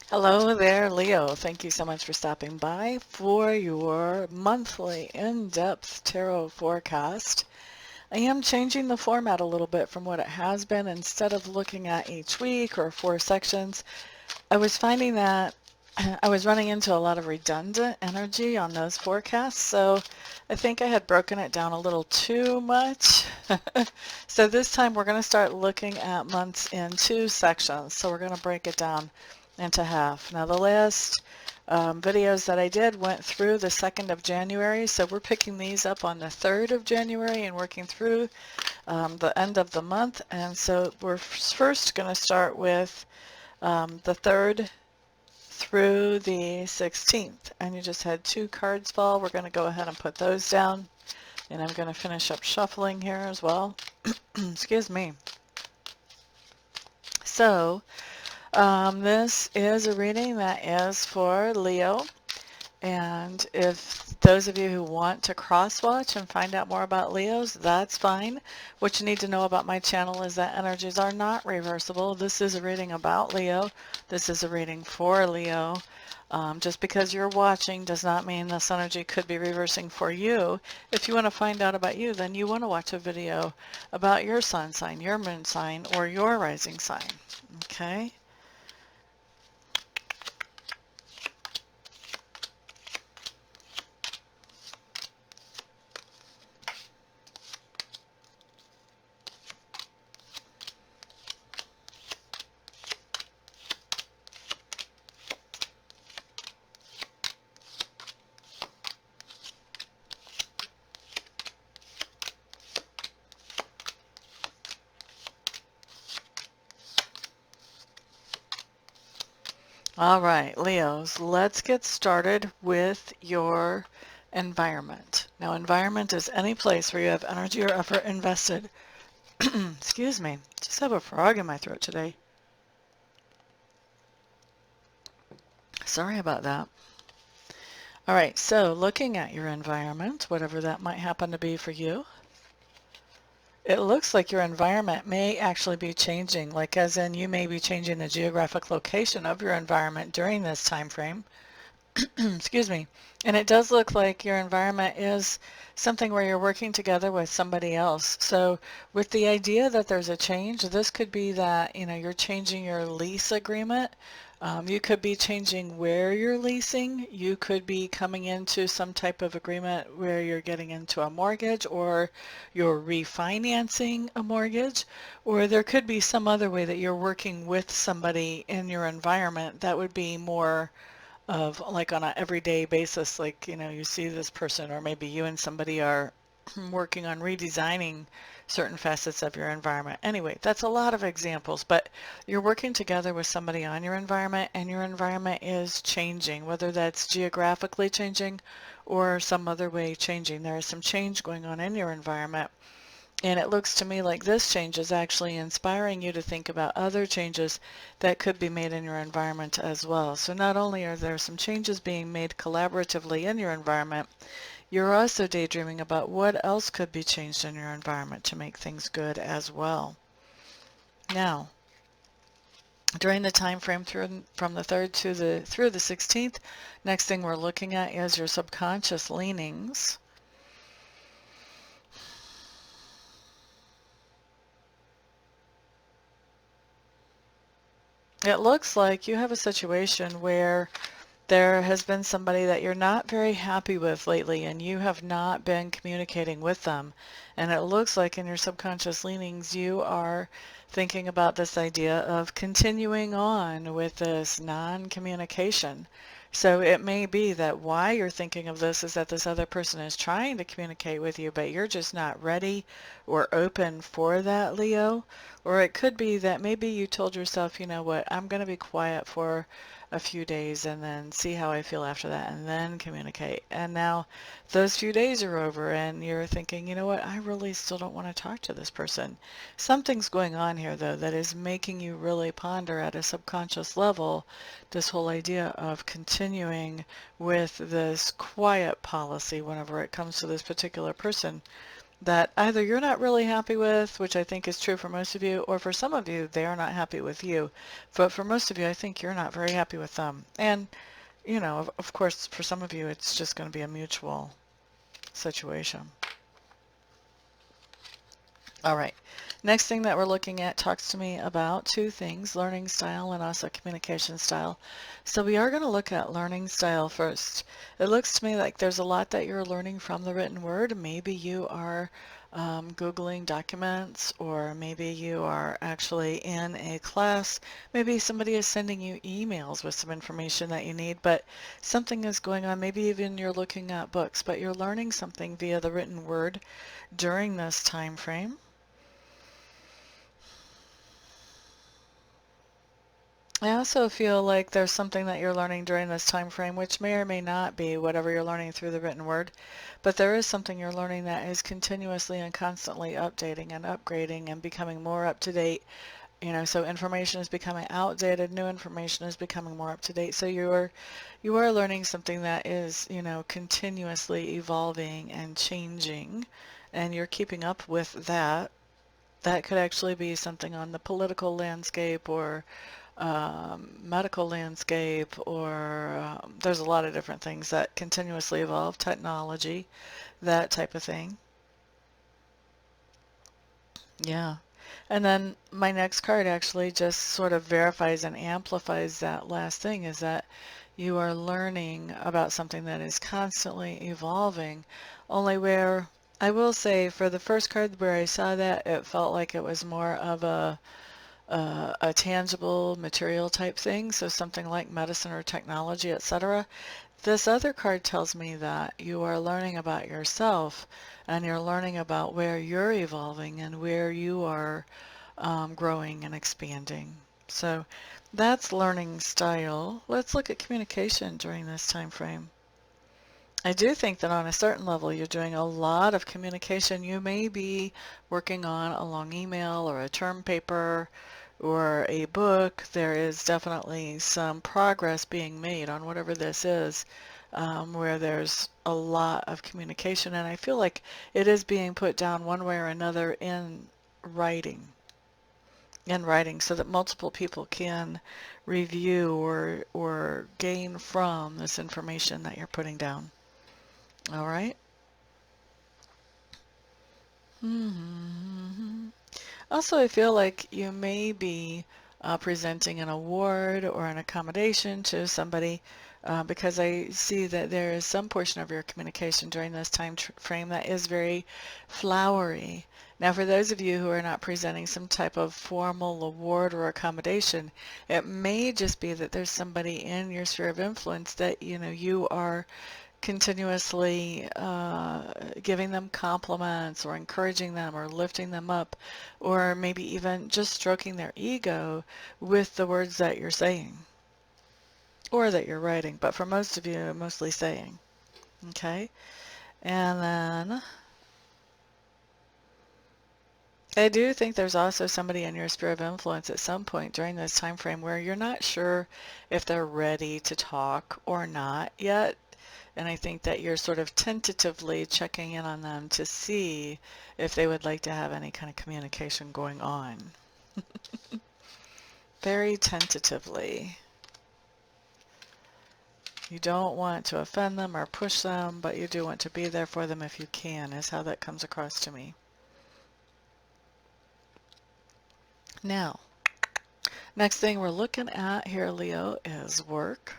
Hello there, Leo. Thank you so much for stopping by for your monthly in-depth tarot forecast. I am changing the format a little bit from what it has been. Instead of looking at each week or 4 sections, I was finding that I was running into a lot of redundant energy on those forecasts, so I think I had broken it down a little too much. So this time we're going to start looking at months in 2 sections. So we're going to break it down into half. Now the last videos that I did went through the 2nd of January, so we're picking these up on the 3rd of January and working through the end of the month. And so we're first going to start with the 3rd through the 16th, and you just had 2 cards fall. We're going to go ahead and put those down, and I'm going to finish up shuffling here as well. Excuse me. So this is a reading that is for Leo, and if those of you who want to cross-watch and find out more about Leos, that's fine. What you need to know about my channel is that energies are not reversible. This is a reading about Leo. This is a reading for Leo. Just because you're watching does not mean this energy could be reversing for you. If you want to find out about you, then you want to watch a video about your sun sign, your moon sign, or your rising sign. Okay? All right, Leos, let's get started with your environment. Now, environment is any place where you have energy or effort invested. Excuse me, just have a frog in my throat today. Sorry about that. All right, so looking at your environment, whatever that might happen to be for you, it looks like your environment may actually be changing, like as in you may be changing the geographic location of your environment during this time frame. Excuse me. And it does look like your environment is something where you're working together with somebody else. So with the idea that there's a change, this could be that, you're changing your lease agreement. You could be changing where you're leasing. You could be coming into some type of agreement where you're getting into a mortgage, or you're refinancing a mortgage, or there could be some other way that you're working with somebody in your environment that would be more of like on an everyday basis, like you see this person, or maybe you and somebody are working on redesigning certain facets of your environment. Anyway, that's a lot of examples, but you're working together with somebody on your environment, and your environment is changing, whether that's geographically changing or some other way changing. There is some change going on in your environment. And it looks to me like this change is actually inspiring you to think about other changes that could be made in your environment as well. So not only are there some changes being made collaboratively in your environment, you're also daydreaming about what else could be changed in your environment to make things good as well. Now, during the time frame from the 3rd to through the 16th, next thing we're looking at is your subconscious leanings. It looks like you have a situation where there has been somebody that you're not very happy with lately, and you have not been communicating with them. And it looks like in your subconscious leanings, you are thinking about this idea of continuing on with this non-communication. So it may be that why you're thinking of this is that this other person is trying to communicate with you, but you're just not ready or open for that, Leo. Or it could be that maybe you told yourself, you know what, I'm going to be quiet for a few days and then see how I feel after that, and then communicate. And now those few days are over and you're thinking, you know what, I really still don't want to talk to this person. Something's going on here though that is making you really ponder at a subconscious level this whole idea of continuing with this quiet policy whenever it comes to this particular person that either you're not really happy with, which I think is true for most of you, or for some of you, they are not happy with you. But for most of you, I think you're not very happy with them. And, you know, of course, for some of you, it's just going to be a mutual situation. All right. Next thing that we're looking at talks to me about two things, learning style and also communication style. So we are going to look at learning style first. It looks to me like there's a lot that you're learning from the written word. Maybe you are Googling documents, or maybe you are actually in a class. Maybe somebody is sending you emails with some information that you need, but something is going on. Maybe even you're looking at books, but you're learning something via the written word during this time frame. I also feel like there's something that you're learning during this time frame, which may or may not be whatever you're learning through the written word, but there is something you're learning that is continuously and constantly updating and upgrading and becoming more up to date. You know, so information is becoming outdated, new information is becoming more up to date. So you are learning something that is, you know, continuously evolving and changing, and you're keeping up with that. That could actually be something on the political landscape, or medical landscape, or there's a lot of different things that continuously evolve, technology, that type of thing. Yeah. And then my next card actually just sort of verifies and amplifies that last thing, is that you are learning about something that is constantly evolving. Only where I will say for the first card where I saw that, it felt like it was more of a tangible material type thing, so something like medicine or technology, etc. This other card tells me that you are learning about yourself, and you're learning about where you're evolving and where you are growing and expanding. So that's learning style. Let's look at communication during this time frame. I do think that on a certain level you're doing a lot of communication. You may be working on a long email or a term paper or a book. There is definitely some progress being made on whatever this is, where there's a lot of communication, and I feel like it is being put down one way or another writing, in writing, so that multiple people can review or gain from this information that you're putting down. All right. Mm-hmm. Also, I feel like you may be presenting an award or an accommodation to somebody, because I see that there is some portion of your communication during this time frame that is very flowery. Now, for those of you who are not presenting some type of formal award or accommodation, it may just be that there's somebody in your sphere of influence that, you know, you are continuously giving them compliments or encouraging them or lifting them up, or maybe even just stroking their ego with the words that you're saying or that you're writing, but for most of you, mostly saying. Okay? And then I do think there's also somebody in your sphere of influence at some point during this time frame where you're not sure if they're ready to talk or not yet. And I think that you're sort of tentatively checking in on them to see if they would like to have any kind of communication going on. Very tentatively. You don't want to offend them or push them, but you do want to be there for them if you can, is how that comes across to me. Now, next thing we're looking at here, Leo, is work.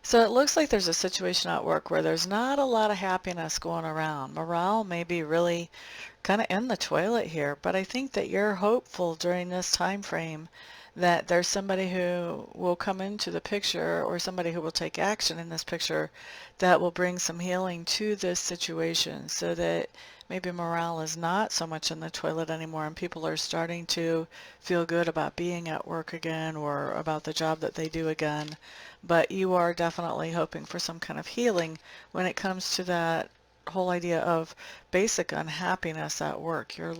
So it looks like there's a situation at work where there's not a lot of happiness going around. Morale may be really kind of in the toilet here, but I think that you're hopeful during this time frame that there's somebody who will come into the picture, or somebody who will take action in this picture, that will bring some healing to this situation, so that maybe morale is not so much in the toilet anymore and people are starting to feel good about being at work again or about the job that they do again. But you are definitely hoping for some kind of healing when it comes to that whole idea of basic unhappiness at work. You're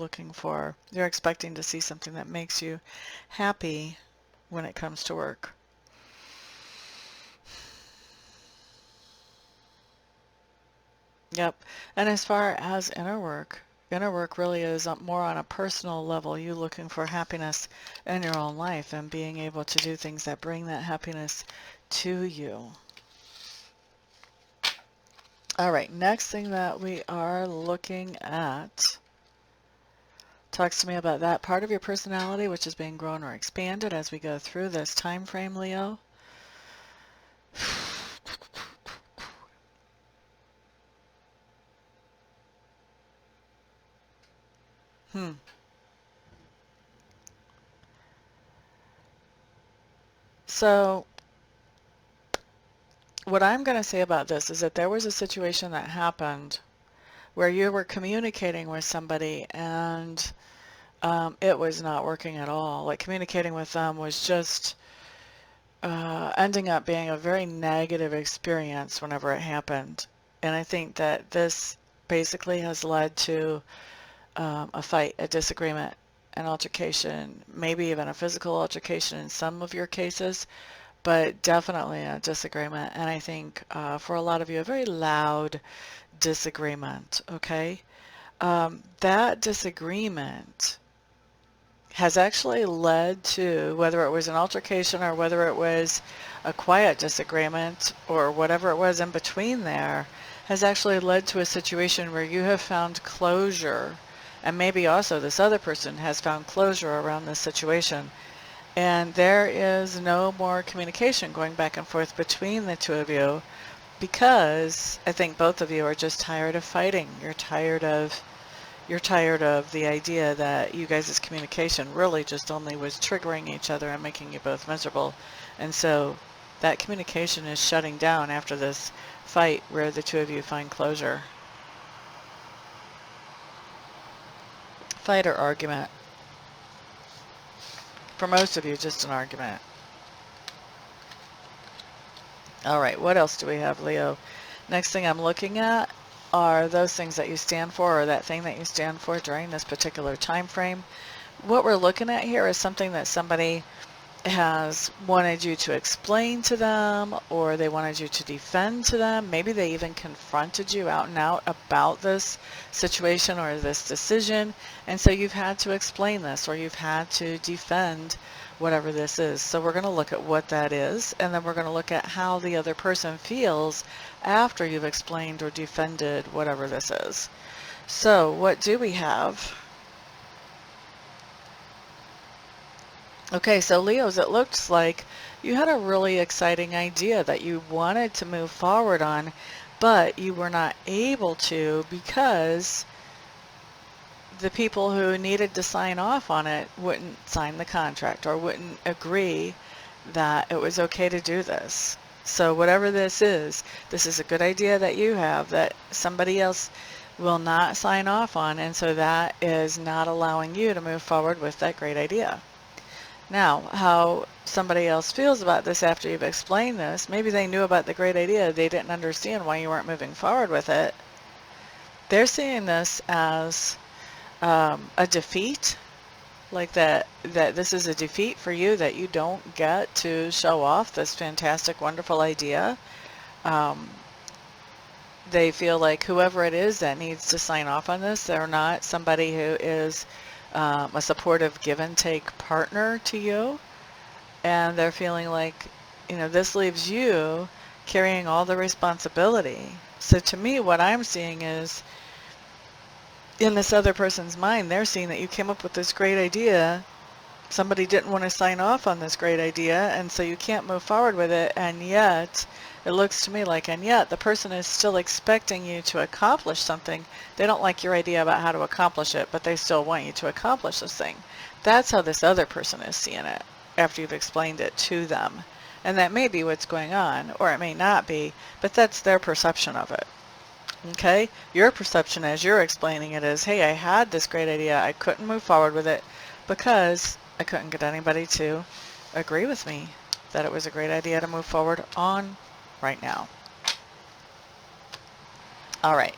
expecting to see something that makes you happy when it comes to work. Yep. And as far as inner work really is more on a personal level, you looking for happiness in your own life and being able to do things that bring that happiness to you. All right, next thing that we are looking at talks to me about that part of your personality which is being grown or expanded as we go through this time frame, Leo. Hmm. So what I'm going to say about this is that there was a situation that happened where you were communicating with somebody and it was not working at all. Like communicating with them was just ending up being a very negative experience whenever it happened. And I think that this basically has led to a fight, a disagreement, an altercation, maybe even a physical altercation in some of your cases, but definitely a disagreement. And I think for a lot of you, a very loud disagreement, okay? That disagreement has actually led to, whether it was an altercation or whether it was a quiet disagreement or whatever it was in between there, has actually led to a situation where you have found closure, and maybe also this other person has found closure around this situation, and there is no more communication going back and forth between the two of you because I think both of you are just tired of fighting. You're tired of the idea that you guys' communication really just only was triggering each other and making you both miserable. And so that communication is shutting down after this fight where the two of you find closure. Fight or argument. For most of you, just an argument. All right, what else do we have, Leo? Next thing I'm looking at are those things that you stand for or that thing that you stand for during this particular time frame. What we're looking at here is something that somebody has wanted you to explain to them, or they wanted you to defend to them. Maybe they even confronted you out and out about this situation or this decision, and so you've had to explain this or you've had to defend whatever this is. So we're going to look at what that is, and then we're going to look at how the other person feels after you've explained or defended whatever this is. So what do we have? Okay, so Leos, it looks like you had a really exciting idea that you wanted to move forward on, but you were not able to because the people who needed to sign off on it wouldn't sign the contract or wouldn't agree that it was okay to do this. So whatever this is a good idea that you have that somebody else will not sign off on, and so that is not allowing you to move forward with that great idea. Now, how somebody else feels about this after you've explained this, maybe they knew about the great idea, they didn't understand why you weren't moving forward with it. They're seeing this as a defeat, like that this is a defeat for you, that you don't get to show off this fantastic, wonderful idea. They feel like whoever it is that needs to sign off on this, they're not somebody who is a supportive give and take partner to you, and they're feeling like, you know, this leaves you carrying all the responsibility. So to me, what I'm seeing is in this other person's mind, they're seeing that you came up with this great idea. Somebody didn't want to sign off on this great idea, and so you can't move forward with it, and yet it looks to me like, and yet the person is still expecting you to accomplish something. They don't like your idea about how to accomplish it, but they still want you to accomplish this thing. That's how this other person is seeing it after you've explained it to them. And that may be what's going on, or it may not be, but that's their perception of it. Okay? Your perception as you're explaining it is, hey, I had this great idea. I couldn't move forward with it because I couldn't get anybody to agree with me that it was a great idea to move forward on right now. All right.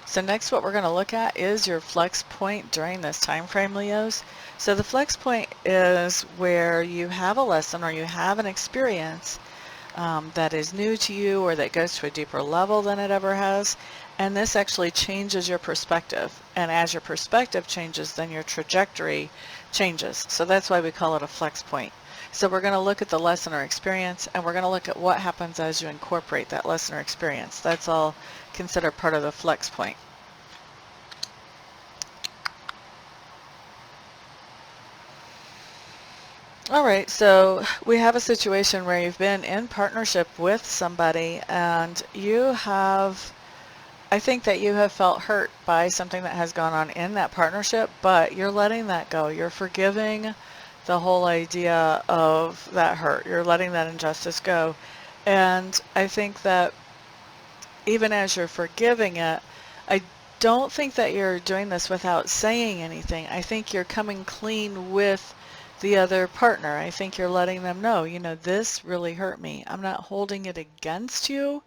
So next what we're going to look at is your flex point during this time frame, Leos. So the flex point is where you have a lesson or you have an experience that is new to you or that goes to a deeper level than it ever has, And this actually changes your perspective. And as your perspective changes, then your trajectory changes. So that's why we call it a flex point. So we're going to look at the lesson or experience, and we're going to look at what happens as you incorporate that lesson or experience. That's all considered part of the flex point. All right, so we have a situation where you've been in partnership with somebody and I think that you have felt hurt by something that has gone on in that partnership, but you're letting that go. You're forgiving the whole idea of that hurt. You're letting that injustice go. And I think that even as you're forgiving it, I don't think that you're doing this without saying anything. I think you're coming clean with the other partner. I think you're letting them know, this really hurt me. I'm not holding it against you,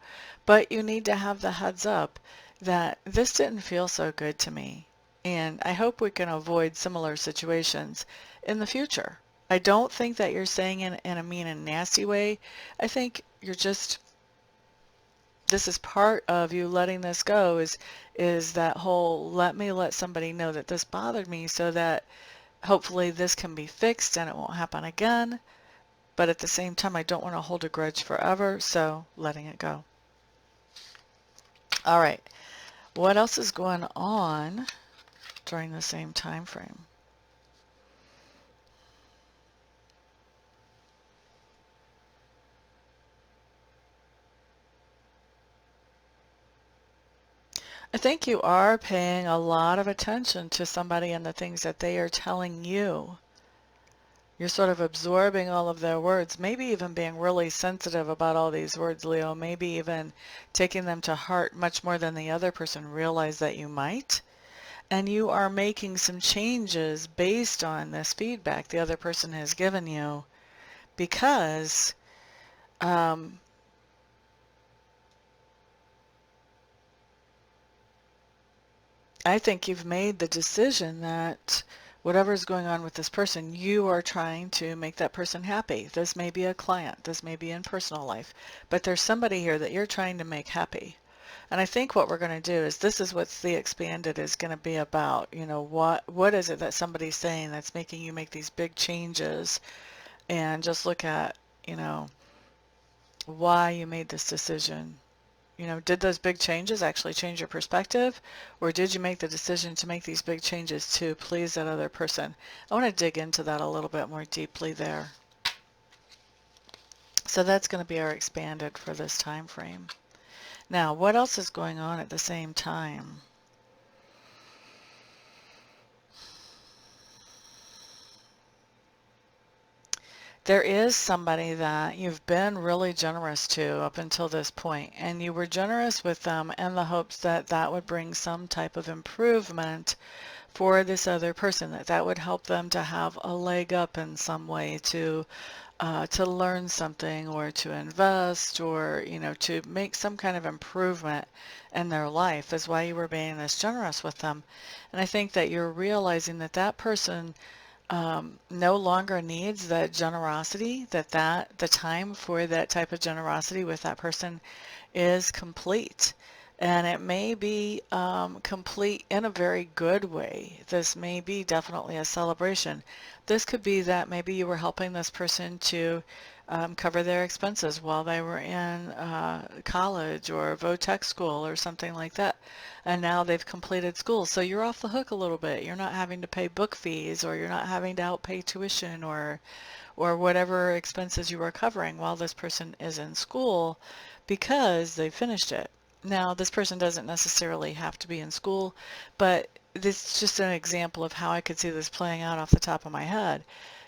but you need to have the heads up that this didn't feel so good to me. And I hope we can avoid similar situations in the future. I don't think that you're saying it in a mean and nasty way. I think you're just this is part of you letting this go is that whole let somebody know that this bothered me so that hopefully this can be fixed and it won't happen again. But at the same time, I don't want to hold a grudge forever, so letting it go. All right. What else is going on during the same time frame? I think you are paying a lot of attention to somebody and the things that they are telling you. You're sort of absorbing all of their words, maybe even being really sensitive about all these words, Leo, maybe even taking them to heart much more than the other person realized that you might. And you are making some changes based on this feedback the other person has given you because I think you've made the decision that whatever is going on with this person, you are trying to make that person happy. This may be a client, this may be in personal life, but there's somebody here that you're trying to make happy. And I think what we're going to do is this is what the expanded is going to be about. What is it that somebody's saying that's making you make these big changes, and just look at, why you made this decision. Did those big changes actually change your perspective, or did you make the decision to make these big changes to please that other person? I want to dig into that a little bit more deeply there. So that's going to be our expanded for this time frame. Now, what else is going on at the same time? There is somebody that you've been really generous to up until this point, and you were generous with them in the hopes that that would bring some type of improvement for this other person, that would help them to have a leg up in some way to learn something or to invest or to make some kind of improvement in their life is why you were being this generous with them. And I think that you're realizing that that person no longer needs that generosity, that the time for that type of generosity with that person is complete. And it may be complete in a very good way. This may be definitely a celebration. This could be that maybe you were helping this person to cover their expenses while they were in college or vo-tech school or something like that. And now they've completed school. So you're off the hook a little bit. You're not having to pay book fees, or you're not having to outpay tuition or whatever expenses you were covering while this person is in school because they finished it. Now, this person doesn't necessarily have to be in school, but this is just an example of how I could see this playing out off the top of my head.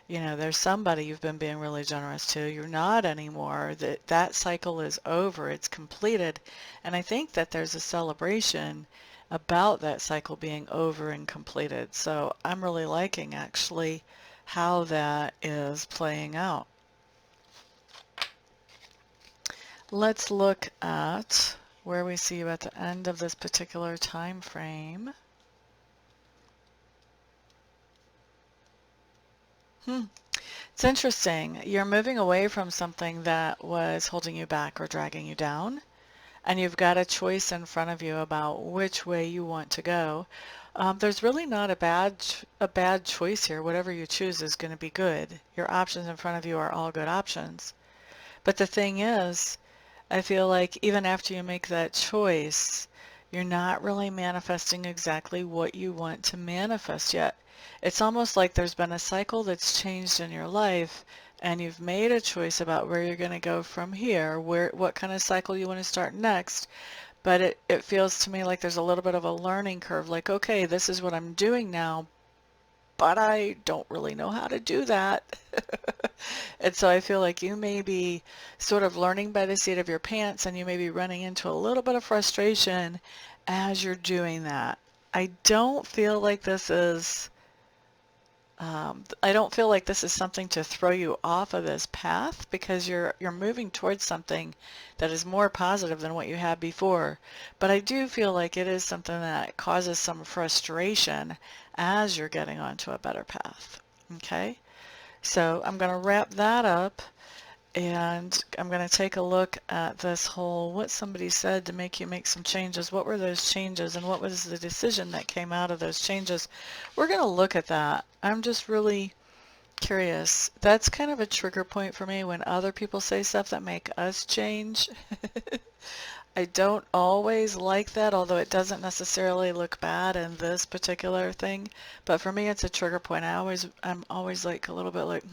There's somebody you've been being really generous to. You're not anymore. That cycle is over. It's completed. And I think that there's a celebration about that cycle being over and completed. So I'm really liking actually how that is playing out. Let's look at where we see you at the end of this particular time frame. It's interesting. You're moving away from something that was holding you back or dragging you down, and you've got a choice in front of you about which way you want to go. There's really not a bad choice here. Whatever you choose is going to be good. Your options in front of you are all good options. But the thing is, I feel like even after you make that choice, you're not really manifesting exactly what you want to manifest yet. It's almost like there's been a cycle that's changed in your life, and you've made a choice about where you're going to go from here, what kind of cycle you want to start next. But it feels to me like there's a little bit of a learning curve, like, okay, this is what I'm doing now, but I don't really know how to do that. And so I feel like you may be sort of learning by the seat of your pants, and you may be running into a little bit of frustration as you're doing that. I don't feel like this is I don't feel like this is something to throw you off of this path, because you're moving towards something that is more positive than what you had before. But I do feel like it is something that causes some frustration as you're getting onto a better path. Okay? So I'm going to wrap that up, and I'm going to take a look at this whole what somebody said to make you make some changes. What were those changes, and what was the decision that came out of those changes? We're going to look at that. I'm just really curious. That's kind of a trigger point for me when other people say stuff that make us change. I don't always like that, although it doesn't necessarily look bad in this particular thing. But for me, it's a trigger point. I'm always like a little bit like,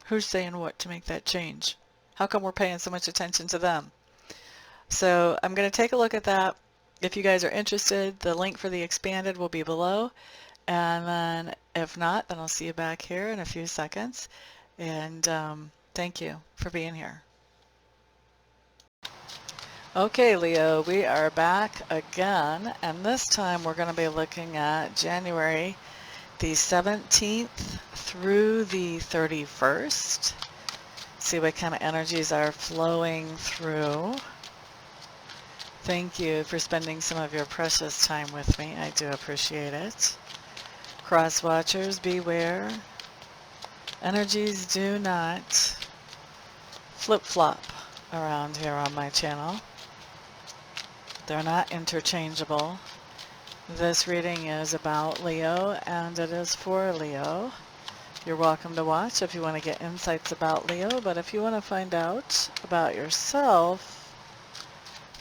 who's saying what to make that change? How come we're paying so much attention to them? So I'm going to take a look at that. If you guys are interested, the link for the expanded will be below. And then if not, then I'll see you back here in a few seconds. And thank you for being here. Okay, Leo, we are back again, and this time we're going to be looking at January the 17th through the 31st. See what kind of energies are flowing through. Thank you for spending some of your precious time with me. I do appreciate it. Cross watchers, beware. Energies do not flip-flop around here on my channel. They're not interchangeable. This reading is about Leo, and it is for Leo. You're welcome to watch if you want to get insights about Leo, but if you want to find out about yourself,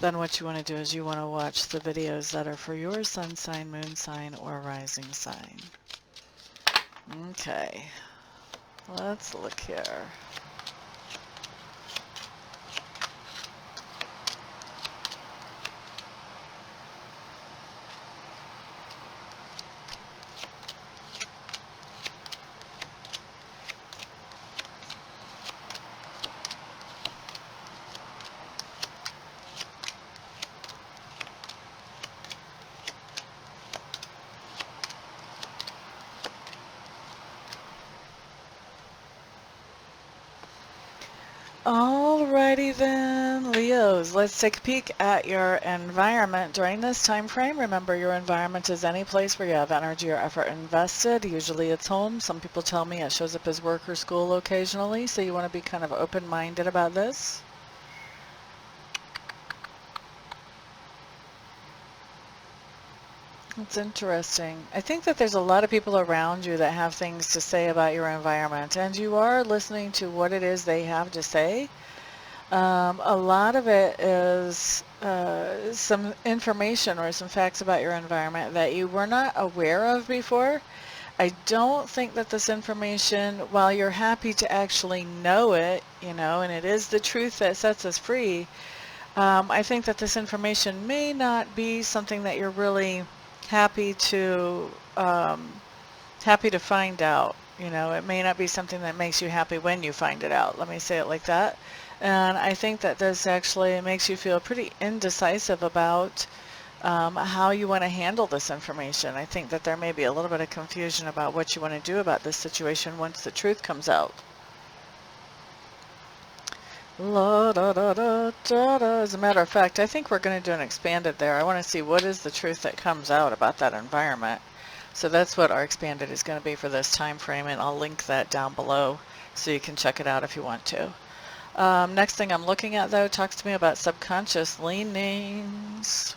then what you want to do is you want to watch the videos that are for your sun sign, moon sign, or rising sign. Okay, let's look here. Alrighty then, Leos, let's take a peek at your environment during this time frame. Remember, your environment is any place where you have energy or effort invested. Usually it's home. Some people tell me it shows up as work or school occasionally, so you want to be kind of open-minded about this. That's interesting. I think that there's a lot of people around you that have things to say about your environment, and you are listening to what it is they have to say. A lot of it is some information or some facts about your environment that you were not aware of before. I don't think that this information, while you're happy to actually know it, and it is the truth that sets us free, I think that this information may not be something that you're really happy to find out. It may not be something that makes you happy when you find it out. Let me say it like that. And I think that this actually makes you feel pretty indecisive about how you want to handle this information. I think that there may be a little bit of confusion about what you want to do about this situation once the truth comes out. La, da, da, da, da, da. As a matter of fact, I think we're going to do an expanded there. I want to see what is the truth that comes out about that environment. So that's what our expanded is going to be for this time frame, and I'll link that down below so you can check it out if you want to. Next thing I'm looking at, though, talks to me about subconscious leanings.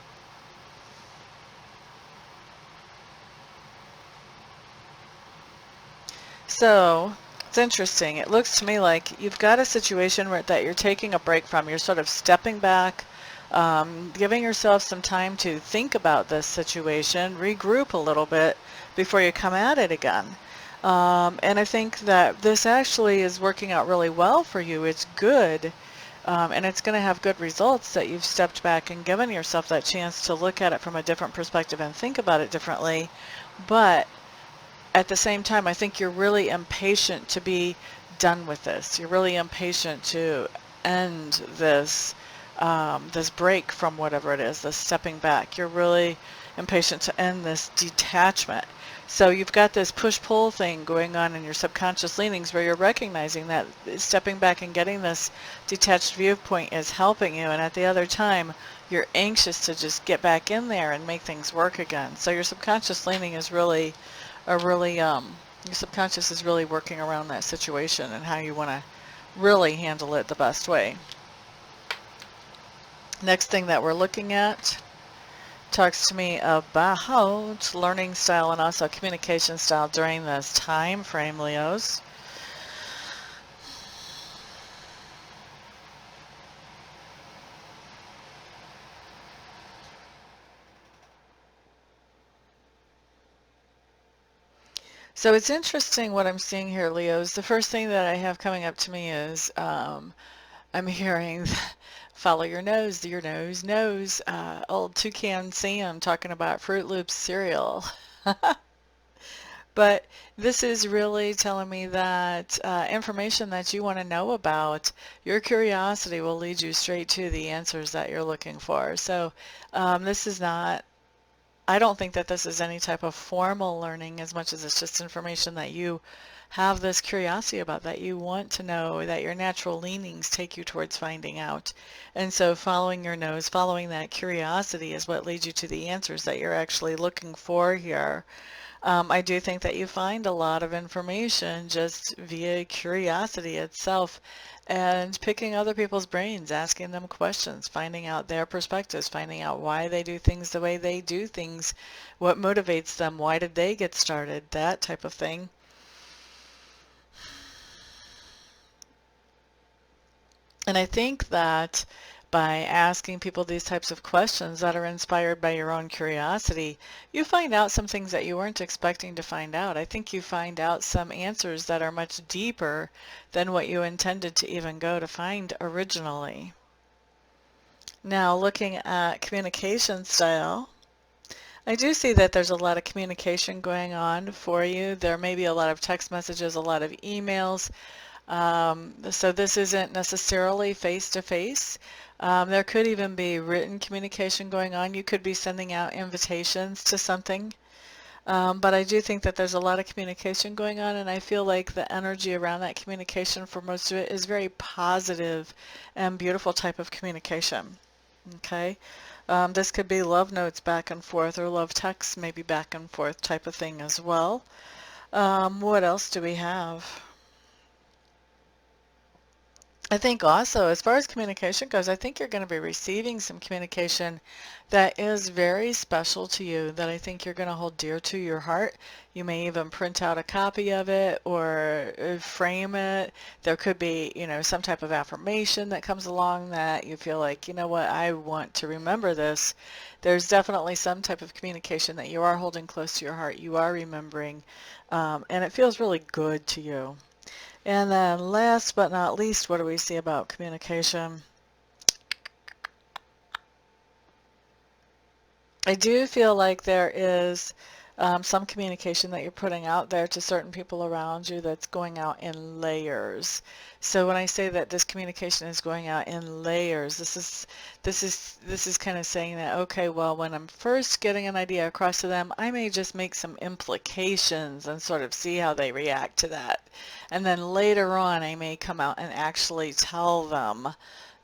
So it's interesting. It looks to me like you've got a situation where that you're taking a break from. You're sort of stepping back, giving yourself some time to think about this situation, regroup a little bit before you come at it again. And I think that this actually is working out really well for you. It's good. And it's going to have good results that you've stepped back and given yourself that chance to look at it from a different perspective and think about it differently. But at the same time, I think you're really impatient to be done with this. You're really impatient to end this break from whatever it is, this stepping back. You're really impatient to end this detachment. So you've got this push-pull thing going on in your subconscious leanings where you're recognizing that stepping back and getting this detached viewpoint is helping you, and at the other time, you're anxious to just get back in there and make things work again. So your subconscious leaning is really your subconscious is really working around that situation and how you want to really handle it the best way. Next thing that we're looking at talks to me about learning style and also communication style during this time frame, Leos. So it's interesting what I'm seeing here, Leos. The first thing that I have coming up to me is I'm hearing follow your nose, nose. Old Toucan Sam talking about Fruit Loops cereal. But this is really telling me that information that you want to know about, your curiosity will lead you straight to the answers that you're looking for. So this is not, I don't think that this is any type of formal learning as much as it's just information that you have this curiosity about, that you want to know, that your natural leanings take you towards finding out. And so following your nose, following that curiosity is what leads you to the answers that you're actually looking for here. I do think that you find a lot of information just via curiosity itself and picking other people's brains, asking them questions, finding out their perspectives, finding out why they do things the way they do things, what motivates them, why did they get started, that type of thing. And I think that by asking people these types of questions that are inspired by your own curiosity, you find out some things that you weren't expecting to find out. I think you find out some answers that are much deeper than what you intended to even go to find originally. Now, looking at communication style, I do see that there's a lot of communication going on for you. There may be a lot of text messages, a lot of emails. So this isn't necessarily face-to-face. There could even be written communication going on. You could be sending out invitations to something. But I do think that there's a lot of communication going on, and I feel like the energy around that communication for most of it is very positive and beautiful type of communication. Okay? This could be love notes back and forth, or love texts maybe back and forth type of thing as well. What else do we have? I think also, as far as communication goes, I think you're going to be receiving some communication that is very special to you, that I think you're going to hold dear to your heart. You may even print out a copy of it or frame it. There could be, some type of affirmation that comes along that you feel like, you know what, I want to remember this. There's definitely some type of communication that you are holding close to your heart, you are remembering, and it feels really good to you. And then last but not least, what do we see about communication? I do feel like there is some communication that you're putting out there to certain people around you that's going out in layers. So when I say that this communication is going out in layers, this is kind of saying that, okay, well, when I'm first getting an idea across to them, I may just make some implications and sort of see how they react to that. And then later on, I may come out and actually tell them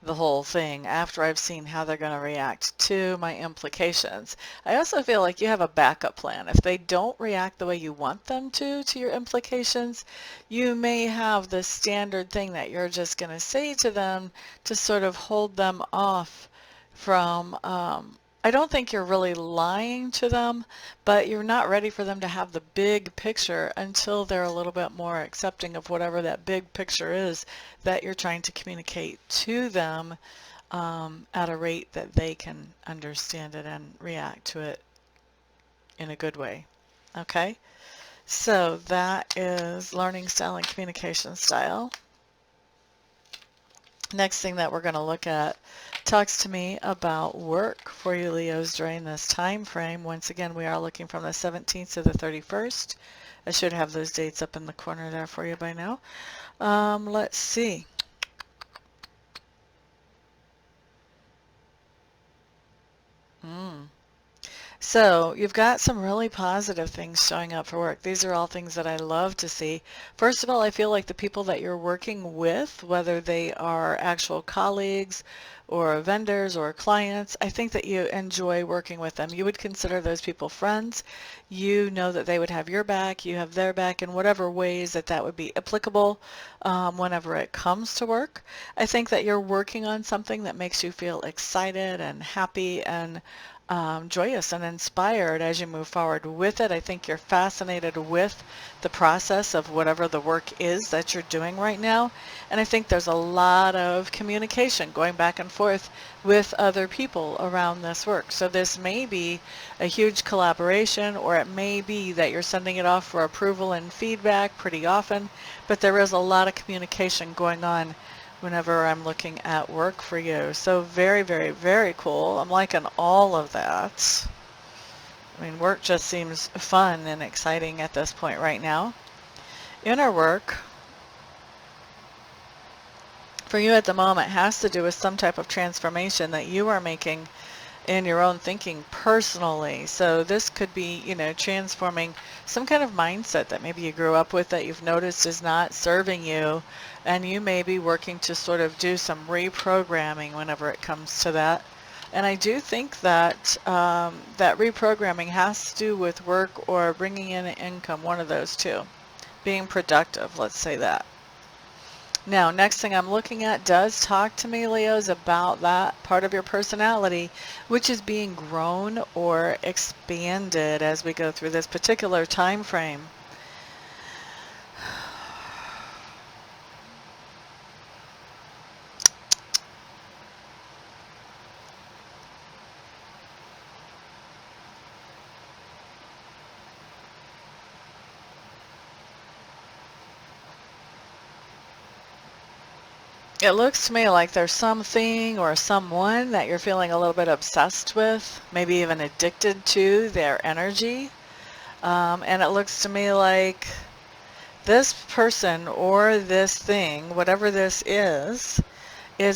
the whole thing after I've seen how they're going to react to my implications. I also feel like you have a backup plan. If they don't react the way you want them to your implications, you may have this standard thing that you're just going to say to them to sort of hold them off from, I don't think you're really lying to them, but you're not ready for them to have the big picture until they're a little bit more accepting of whatever that big picture is that you're trying to communicate to them at a rate that they can understand it and react to it in a good way. Okay, so that is learning style and communication style. Next thing that we're going to look at talks to me about work for you Leos during this time frame. Once again, we are looking from the 17th to the 31st. I should have those dates up in the corner there for you by now. Let's see. So you've got some really positive things showing up for work. These are all things that I love to see. First of all, I feel like the people that you're working with, whether they are actual colleagues or vendors or clients, I think that you enjoy working with them. You would consider those people friends. You know that they would have your back, you have their back in whatever ways that that would be applicable whenever it comes to work. I think that you're working on something that makes you feel excited and happy and joyous and inspired as you move forward with it. I think you're fascinated with the process of whatever the work is that you're doing right now. And I think there's a lot of communication going back and forth with other people around this work. So this may be a huge collaboration, or it may be that you're sending it off for approval and feedback pretty often, but there is a lot of communication going on whenever I'm looking at work for you. So very, very, very cool. I'm liking all of that. I mean, work just seems fun and exciting at this point right now. Inner work for you at the moment has to do with some type of transformation that you are making in your own thinking personally. So this could be, you know, transforming some kind of mindset that maybe you grew up with that you've noticed is not serving you, and you may be working to sort of do some reprogramming whenever it comes to that. And I do think that that reprogramming has to do with work or bringing in an income, one of those two. Being productive, let's say that. Now, next thing I'm looking at does talk to me, Leos, about that part of your personality, which is being grown or expanded as we go through this particular time frame. It looks to me like there's something or someone that you're feeling a little bit obsessed with, maybe even addicted to their energy. And it looks to me like this person or this thing, whatever this is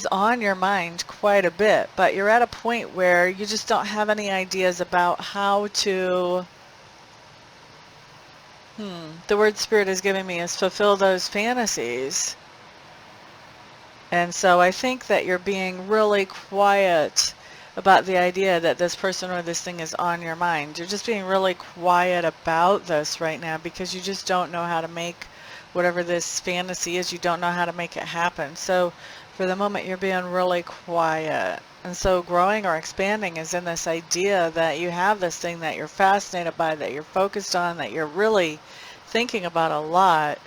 on your mind quite a bit. But you're at a point where you just don't have any ideas about how to, the word Spirit is giving me is fulfill those fantasies. And so I think that you're being really quiet about the idea that this person or this thing is on your mind. You're just being really quiet about this right now because you just don't know how to make whatever this fantasy is, you don't know how to make it happen. So for the moment, you're being really quiet. And so growing or expanding is in this idea that you have this thing that you're fascinated by, that you're focused on, that you're really thinking about a lot,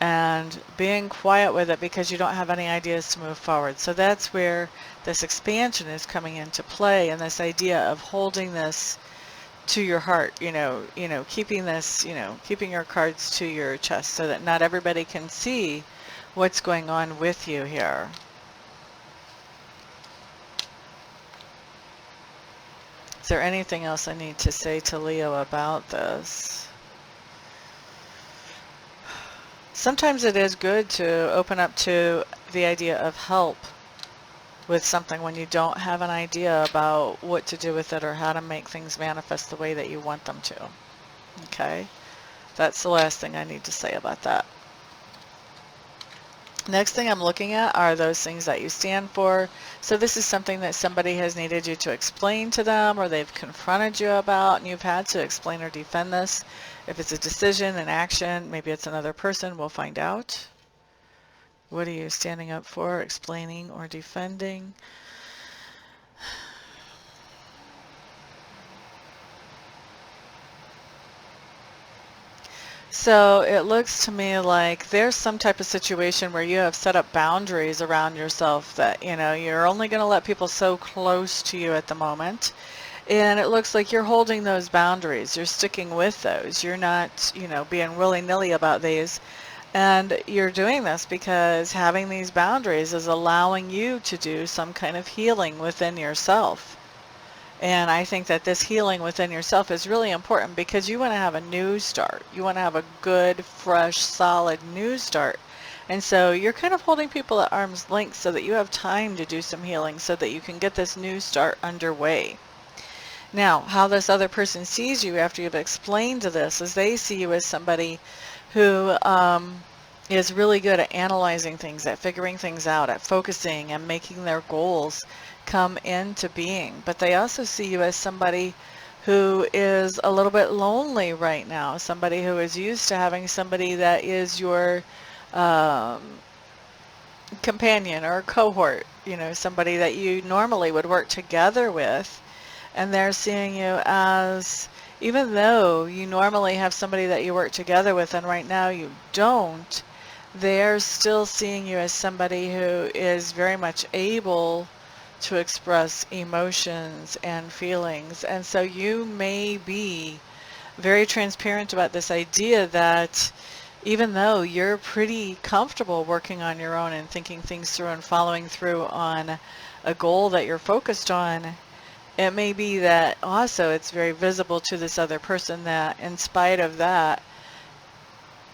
and being quiet with it because you don't have any ideas to move forward. So that's where this expansion is coming into play, and this idea of holding this to your heart, keeping this, keeping your cards to your chest so that not everybody can see what's going on with you here. Is there anything else I need to say to Leo about this? Sometimes it is good to open up to the idea of help with something when you don't have an idea about what to do with it or how to make things manifest the way that you want them to. Okay? That's the last thing I need to say about that. Next thing I'm looking at are those things that you stand for. So this is something that somebody has needed you to explain to them, or they've confronted you about, and you've had to explain or defend this. If it's a decision, an action, maybe it's another person, we'll find out. What are you standing up for, explaining, or defending? So it looks to me like there's some type of situation where you have set up boundaries around yourself that, you're only going to let people so close to you at the moment. And it looks like you're holding those boundaries. You're sticking with those. You're not, being willy-nilly about these. And you're doing this because having these boundaries is allowing you to do some kind of healing within yourself. And I think that this healing within yourself is really important because you want to have a new start. You want to have a good, fresh, solid new start. And so you're kind of holding people at arm's length so that you have time to do some healing so that you can get this new start underway. Now, how this other person sees you after you've explained this is they see you as somebody who is really good at analyzing things, at figuring things out, at focusing and making their goals come into being. But they also see you as somebody who is a little bit lonely right now, somebody who is used to having somebody that is your companion or cohort, somebody that you normally would work together with. And they're seeing you as, even though you normally have somebody that you work together with and right now you don't, they're still seeing you as somebody who is very much able to express emotions and feelings. And so you may be very transparent about this idea that even though you're pretty comfortable working on your own and thinking things through and following through on a goal that you're focused on, it may be that also it's very visible to this other person that in spite of that,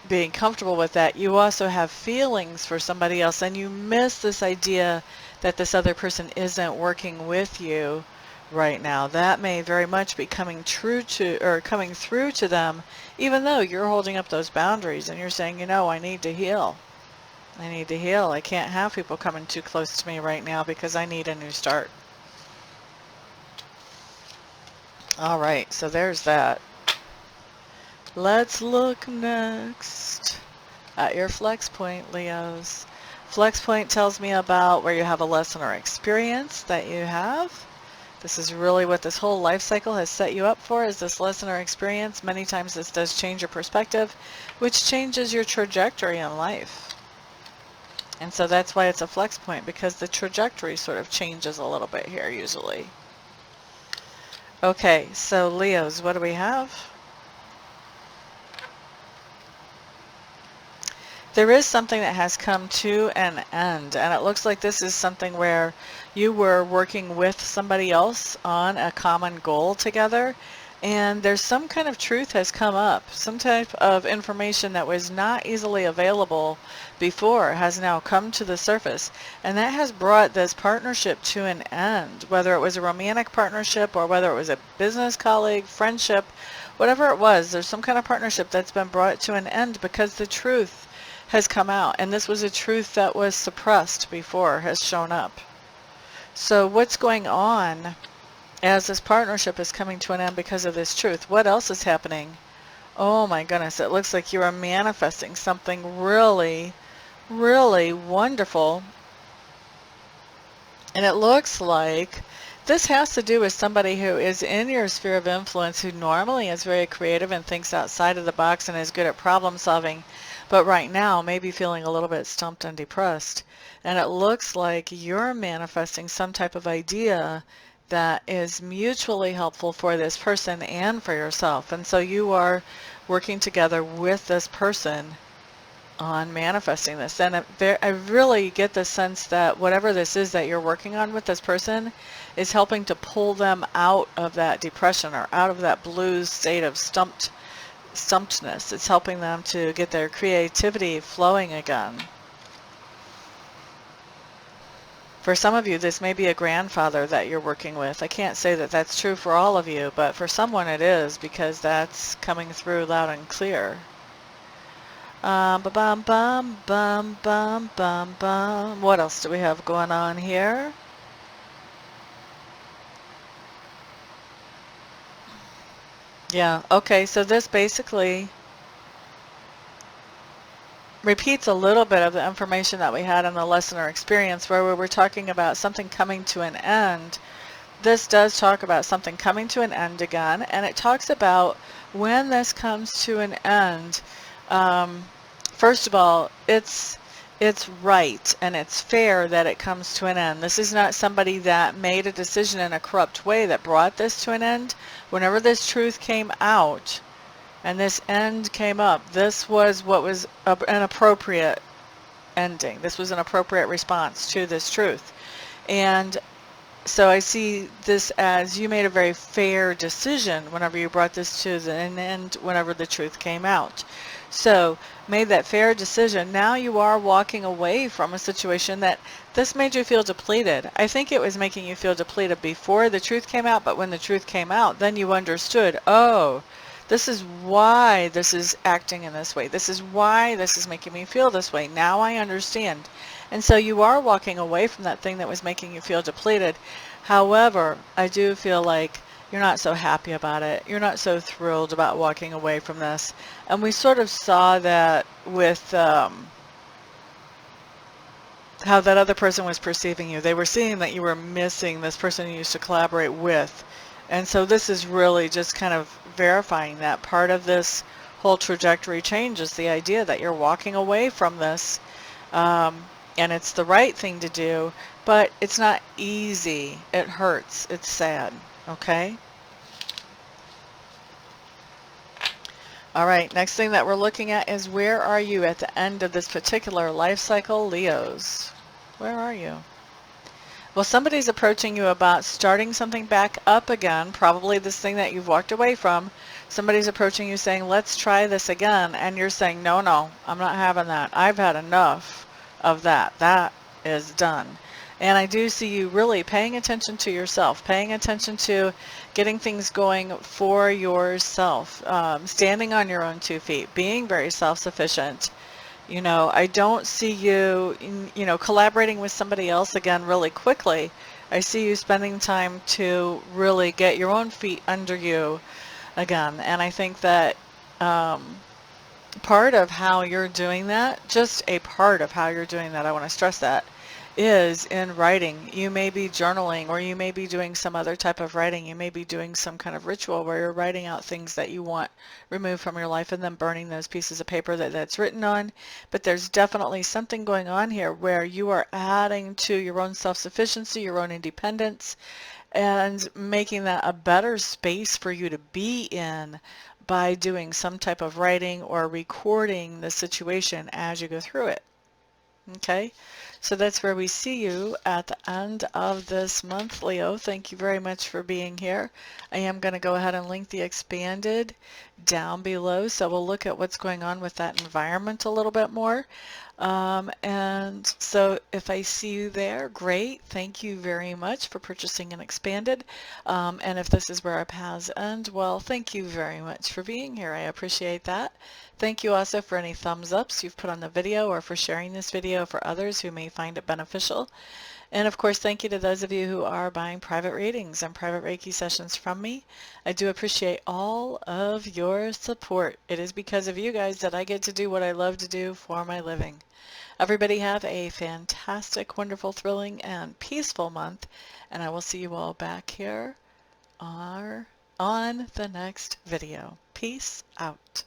being comfortable with that, you also have feelings for somebody else, and you miss this idea that this other person isn't working with you right now. That may very much be coming through to them, even though you're holding up those boundaries and you're saying, I need to heal. I need to heal. I can't have people coming too close to me right now because I need a new start. All right, so there's that. Let's look next at your flex point, Leos. Flex point tells me about where you have a lesson or experience that you have. This is really what this whole life cycle has set you up for, is this lesson or experience. Many times this does change your perspective, which changes your trajectory in life. And so that's why it's a flex point, because the trajectory sort of changes a little bit here usually. Okay, so Leos, what do we have? There is something that has come to an end, and it looks like this is something where you were working with somebody else on a common goal together, and there's some kind of truth has come up. Some type of information that was not easily available before has now come to the surface, and that has brought this partnership to an end, whether it was a romantic partnership or whether it was a business colleague, friendship, whatever it was. There's some kind of partnership that's been brought to an end because the truth has come out, and this was a truth that was suppressed before has shown up. So what's going on as this partnership is coming to an end because of this truth? What else is happening? Oh my goodness, it looks like you are manifesting something really, really wonderful. And it looks like this has to do with somebody who is in your sphere of influence, who normally is very creative and thinks outside of the box and is good at problem solving, but right now may be feeling a little bit stumped and depressed. And it looks like you're manifesting some type of idea that is mutually helpful for this person and for yourself. And so you are working together with this person on manifesting this. And I really get the sense that whatever this is that you're working on with this person is helping to pull them out of that depression or out of that blue state of stumpedness. It's helping them to get their creativity flowing again. For some of you, this may be a grandfather that you're working with. I can't say that that's true for all of you, but for someone it is, because that's coming through loud and clear. Ba-bum, bum, bum, bum, bum, bum. What else do we have going on here? Yeah, okay, so this basically repeats a little bit of the information that we had in the lesson or experience where we were talking about something coming to an end. This does talk about something coming to an end again, and it talks about when this comes to an end. Um, First of all, it's right and it's fair that it comes to an end. This is not somebody that made a decision in a corrupt way that brought this to an end. Whenever this truth came out and this end came up, this was what was an appropriate ending. This was an appropriate response to this truth. And so I see this as you made a very fair decision whenever you brought this to an end, whenever the truth came out. So made that fair decision. Now you are walking away from a situation that this made you feel depleted. I think it was making you feel depleted before the truth came out, but when the truth came out, then you understood, oh, this is why this is acting in this way. This is why this is making me feel this way. Now I understand. And so you are walking away from that thing that was making you feel depleted. However, I do feel like you're not so happy about it. You're not so thrilled about walking away from this. And we sort of saw that with how that other person was perceiving you. They were seeing that you were missing this person you used to collaborate with. And so this is really just kind of verifying that part of this whole trajectory change is the idea that you're walking away from this. And it's the right thing to do, but it's not easy. It hurts. It's sad. Okay? All right, next thing that we're looking at is where are you at the end of this particular life cycle, Leos? Where are you? Well, somebody's approaching you about starting something back up again, probably this thing that you've walked away from. Somebody's approaching you saying, let's try this again. And you're saying, no, no, I'm not having that. I've had enough of that. That is done. And I do see you really paying attention to yourself, paying attention to getting things going for yourself, standing on your own 2 feet, being very self-sufficient. You know, I don't see you, collaborating with somebody else again really quickly. I see you spending time to really get your own feet under you again. And I think that part of how you're doing that, just a part of how you're doing that, I want to stress that, is in writing. You may be journaling, or you may be doing some other type of writing. You may be doing some kind of ritual where you're writing out things that you want removed from your life and then burning those pieces of paper that's written on. But there's definitely something going on here where you are adding to your own self-sufficiency, your own independence, and making that a better space for you to be in by doing some type of writing or recording the situation as you go through it. Okay, so that's where we see you at the end of this month, Leo. Thank you very much for being here. I am going to go ahead and link the expanded down below, so we'll look at what's going on with that environment a little bit more. And so if I see you there, great. Thank you very much for purchasing an expanded. And if this is where our paths end, well, thank you very much for being here. I appreciate that. Thank you also for any thumbs ups you've put on the video or for sharing this video for others who may find it beneficial. And of course, thank you to those of you who are buying private readings and private Reiki sessions from me. I do appreciate all of your support. It is because of you guys that I get to do what I love to do for my living. Everybody have a fantastic, wonderful, thrilling, and peaceful month, and I will see you all back here on the next video. Peace out.